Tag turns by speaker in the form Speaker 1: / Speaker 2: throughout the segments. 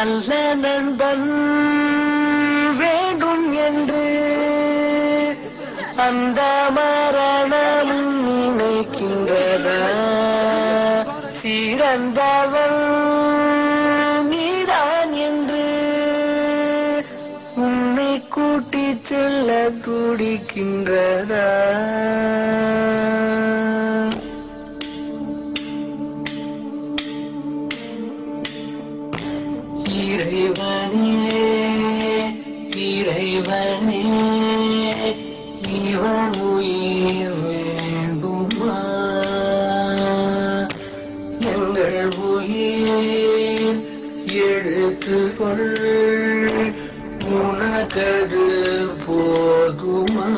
Speaker 1: நல்ல நண்பன் வேண்டும் என்று அந்த மரணமும் நினைக்கின்றதா? சிறந்தவள் நீதான் என்று உன்னை கூட்டிச் செல்ல துடிக்கின்றதா? இறைவனே இறைவனே இவன் உயிர் வேண்டுமா? எங்கள் உயிர் எடுத்துக்கொள், உனக்கது போதுமா?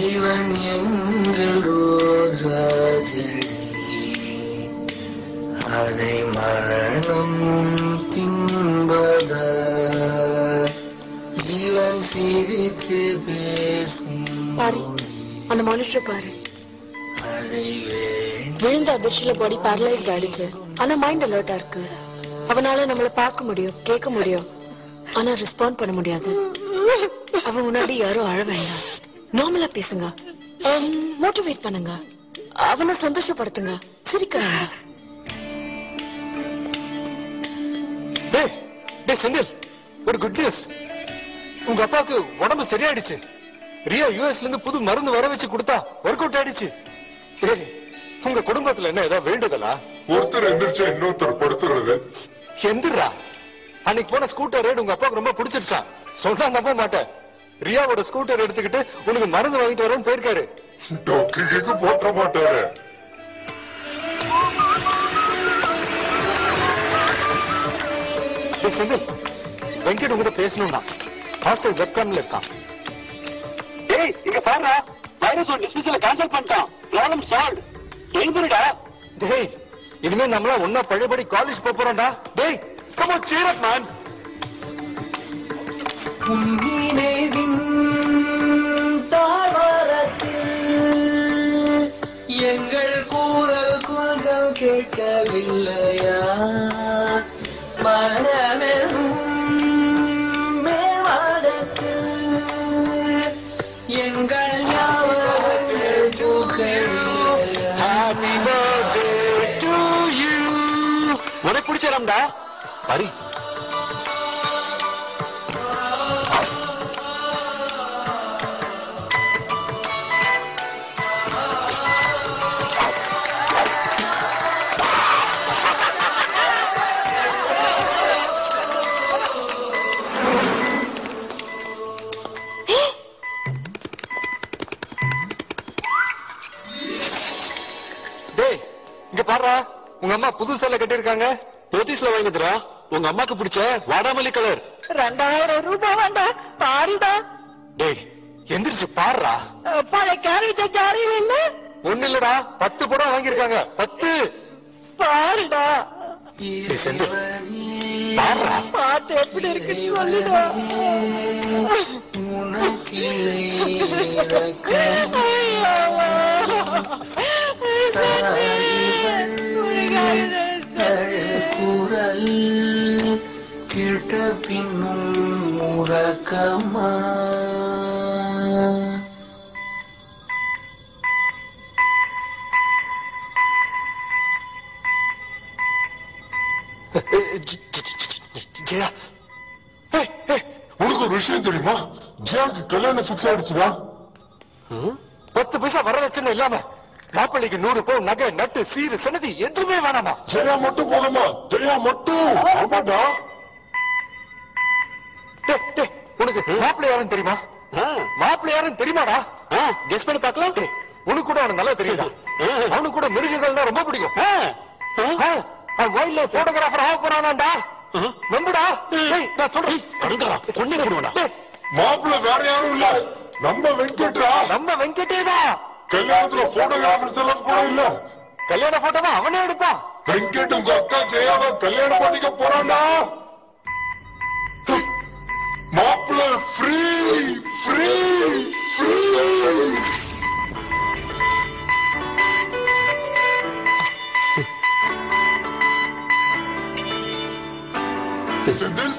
Speaker 1: இவன் எங்கள் ரோஜா செடி, அதை மரணம் தின்பதா? இவன் சிரித்து பேசும்
Speaker 2: பாரு, அந்த மானிட்டர் பாரு. விழுந்த அதிர்ச்சியில பாடி பேரலைஸ்ட் ஆயிடுச்சு. ஆனா மைண்ட் அலர்ட்டா இருக்கு. அவனால நம்மள பார்க்க முடியும், கேட்க முடியும், ஆனா ரெஸ்பாண்ட் பண்ண முடியாது. அவன் முன்னாடி யாரும் அழ வேண்டாம், நார்மலா பேசுங்க, மோட்டிவேட் பண்ணுங்க, அவனை சந்தோஷப்படுத்துங்க, சிரிக்க வேண்டாம்.
Speaker 3: செந்தில், ஒரு குட் நியூஸ். உங்க அப்பாவுக்கு உடம்பு சரியாயிடுச்சு. ரியா யூஎஸ்ல இருந்து புது மருந்து வர வச்சு கொடுத்தா ஒர்க் அவுட் ஆயிடுச்சு. உங்க குடும்பத்துல என்ன ஏதாவது வேண்டுதலா?
Speaker 4: ஒருத்தர் எந்திரிச்சா இன்னொருத்தர் படுத்துறது.
Speaker 3: எந்திரா, அன்னைக்கு போன ஸ்கூட்டர் ரைடு உங்க அப்பாவுக்கு ரொம்ப பிடிச்சிருச்சா? சொன்னா நம்ப மாட்டேன். ரியாவோட ஸ்கூட்டர் எடுத்துக்கிட்டு உனக்கு மருந்து வாங்கிட்டு வரேன்னு போயிருக்காரு.
Speaker 4: டாக்டருக்கு போட்ட மாட்டாரு.
Speaker 3: செந்தில், வெங்கட் உங்ககிட்ட பேசணும்னா ஹாஸ்டல் ஜப்கான்ல இருக்கான்.
Speaker 5: டேய், இங்க பாருடா, வைரஸ் ஒன் டிஸ்மிஸல கேன்சல் பண்ணிட்டான். Problem solve. எழுந்துடா.
Speaker 3: டேய், இனிமே நம்மளா ஒன்னா பழையபடி காலேஜ் போறோம்டா. டேய், come on, cheer up man.
Speaker 1: நினைவின் தாழ்வாரத்தில் எங்கள் கூறல் கொஞ்சம் கேட்கவில்லையா? மனமெனும் மேவாடத்தில் எங்கள் ஞாபகங்கள் பூக்கவில்லையா?
Speaker 3: Happy birthday to you. உனக்கு பிடிச்சடா பரி. உங்க அம்மா புது சேலை கட்டிருக்காங்க. நோட்டீஸ்ல வாங்கிதுரா. உங்க அம்மாக்கு பிடிச்ச வாடாமல்லி கலர்.
Speaker 2: 2000 ரூபாய் வேண்டா, பாருடா.
Speaker 3: டேய், எந்திரிச்சு பாருடா.
Speaker 2: பழைய கேரேஜ் ஜாரி வேணா?
Speaker 3: ஒண்ணு இல்லடா, 10 படம் வாங்கிருக்காங்க. 10
Speaker 2: பாருடா.
Speaker 3: செந்தில், பாருடா.
Speaker 2: பாட்டு எப்படி இருக்குன்னு சொல்லுடா.
Speaker 1: குரல் கேட்ட பின்னும் உறக்கமா?
Speaker 3: ஜெயா,
Speaker 4: உனக்கு ஒரு விஷயம் தெரியுமா? ஜெயாக்கு கல்யாணம் பிக்ஸ் ஆயிடுச்சுடா.
Speaker 3: 10 பைசா வரதட்சணை இல்லாம மாப்பிள்ளைக்கு 100 பவுன் நகை நட்டு சீரு சனதி எதுவுமே வேணாமா?
Speaker 4: ஜெயா மட்டும் போதுமா? ஜெயா மட்டும். ஆமாடா.
Speaker 3: உனக்கு மாப்பிள்ளை யாரும் தெரியுமா? மாப்பிள்ளை யாரும் தெரியுமாடா? கெஸ் பண்ணி பார்க்கலாம். உனக்கு கூட அவனுக்கு நல்லா தெரியுதா? அவனுக்கு கூட மிருகங்கள்னா ரொம்ப பிடிக்கும். வைல்ட் லைஃப் போட்டோகிராஃபர் ஆக போறானாண்டா. நம்புடா. நான் சொல்றேன், கொண்டு விடுவாடா.
Speaker 4: மாப்பிள்ளை வேற யாரும் இல்ல, நம்ம வெங்கட்ரா.
Speaker 3: நம்ம வெங்கடேதான்.
Speaker 4: கல்யாணத்துல போட்டோகிராஃபர்ஸ் எல்லாம் கூட இல்ல.
Speaker 3: கல்யாண போட்டோவா அவனே எடுப்பான்.
Speaker 4: வெங்கட் உங்க அக்கா ஜெயாவை கல்யாணம் பண்ணிக்க போறான்டா. மாப்பிள்ளை free free free. Senthil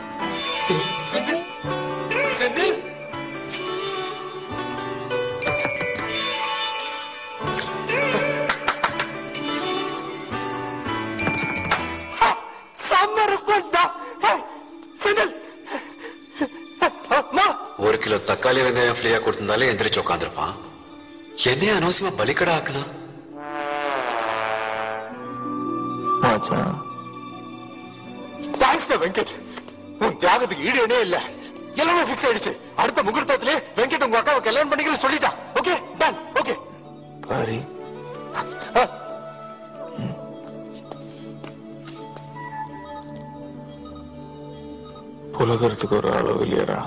Speaker 3: Senthil Senthil செம்ம ரெஸ்பான்ஸ் தான். செந்தில்
Speaker 6: 1 கிலோ தக்காளி வெங்காயம் ஃப்ரீயா கொடுத்திருந்தாலே எந்திரிச்சு உட்காந்துருப்பான். என்னைய அனவசியமா பலிக்கடா ஆக்கலாம்.
Speaker 3: தேங்க்ஸ் வெங்கட். உன் தியாகத்துக்கு ஈடு இணையே இல்ல. எல்லாமே பிக்ஸ் ஆயிடுச்சு. அடுத்த முகூர்த்தத்திலே வெங்கட் உங்க அக்காவை கல்யாணம் பண்ணிக்கிற சொல்லிட்டா. Okay done. ஓகே
Speaker 7: பாரி புலகறதுக்கு ஒரு அளவு இல்லையடா.